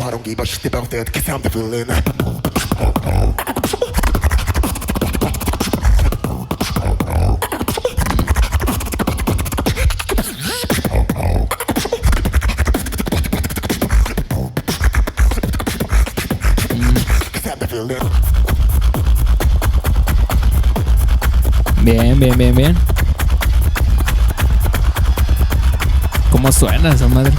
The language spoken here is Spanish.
I don't give a shit about that, cause I'm the villain. Bien, bien, bien, bien. ¿Cómo suena esa madre?